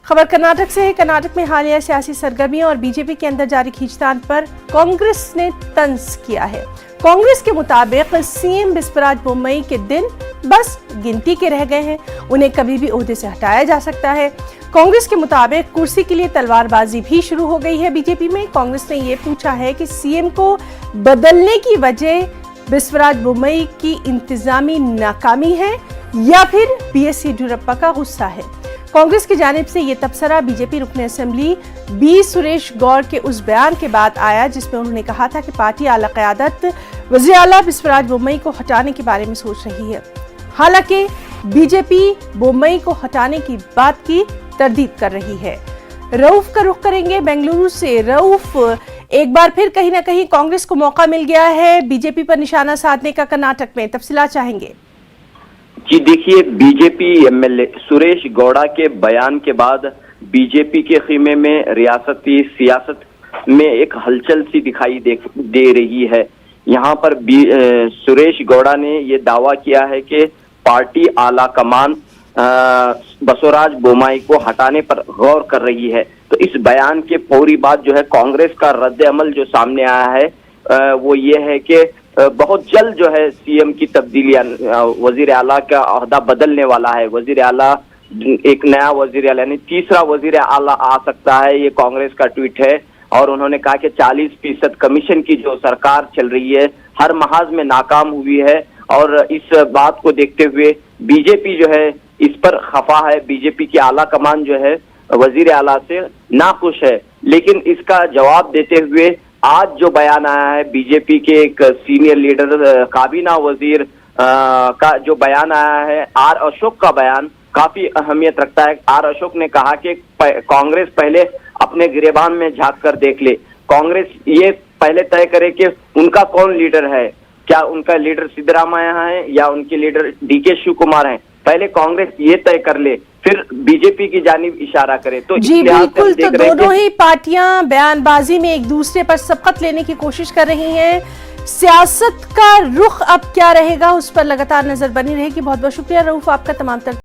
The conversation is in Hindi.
खबर कर्नाटक से है। कर्नाटक में हालिया सियासी सरगर्मियों और बीजेपी के अंदर जारी खींचतान पर कांग्रेस ने तंज किया है। कांग्रेस के मुताबिक सीएम बसवराज बोम्मई के दिन बस गिनती के रह गए हैं, उन्हें कभी भी ओहदे से हटाया जा सकता है। कांग्रेस के मुताबिक कुर्सी के लिए तलवारबाजी भी शुरू हो गई है। बीजेपी में कांग्रेस ने यह पूछा है कि सीएम को बदलने की वजह बसवराज बोम्मई की इंतजामी नाकामी है या फिर बीएस येदियुरप्पा का गुस्सा है। कांग्रेस की जानिब से यह तबसरा बीजेपी रुकन असेंबली बी सुरेश गौड़ के उस बयान के बाद आया जिसमें उन्होंने कहा था कि पार्टी आला क़यादत वज़ीर आला बसवराज बोम्मई को हटाने के बारे में सोच रही है। हालांकि बीजेपी बोम्मई को हटाने की बात की तरदीद कर रही है। रऊफ का रुख करेंगे बेंगलुरु से। रऊफ, एक बार फिर कहीं ना कहीं कांग्रेस को मौका मिल गया है बीजेपी पर निशाना साधने का कर्नाटक में, तफसीलात चाहेंगे। जी देखिए, बीजेपी एमएलए सुरेश गौड़ा के बयान के बाद बीजेपी के खीमे में रियासती सियासत में एक हलचल सी दिखाई दे रही है। यहाँ पर सुरेश गौड़ा ने ये दावा किया है कि पार्टी आला कमान बसवराज बोम्मई को हटाने पर गौर कर रही है। तो इस बयान के फौरी बाद जो है कांग्रेस का रद्द अमल जो सामने आया है वो ये है कि बहुत जल्द जो है सीएम की तब्दीलियां, वजीर आला का अहदा बदलने वाला है। वजीर आला, एक नया वजीर आला यानी तीसरा वजीर आला आ सकता है, ये कांग्रेस का ट्वीट है। और उन्होंने कहा कि 40% कमीशन की जो सरकार चल रही है हर महाज में नाकाम हुई है और इस बात को देखते हुए बीजेपी जो है इस पर खफा है। बीजेपी की आला कमान जो है वजीर आला से नाखुश है, लेकिन इसका जवाब देते हुए आज जो बयान आया है बीजेपी के एक सीनियर लीडर काबीना वजीर का जो बयान आया है, आर अशोक का बयान काफी अहमियत रखता है। आर अशोक ने कहा कि कांग्रेस पहले अपने गिरेबान में झांक कर देख ले। कांग्रेस ये पहले तय करे कि उनका कौन लीडर है, क्या उनका लीडर सिद्धरामैया है या उनके लीडर डीके शिव कुमार हैं। पहले कांग्रेस ये तय कर ले, फिर बीजेपी की जानिब इशारा करे। तो जी बिल्कुल, तो दोनों ही पार्टियां बयानबाजी में एक दूसरे पर सबकत लेने की कोशिश कर रही हैं। सियासत का रुख अब क्या रहेगा उस पर लगातार नजर बनी रहेगी। बहुत बहुत शुक्रिया रऊफ आपका तमाम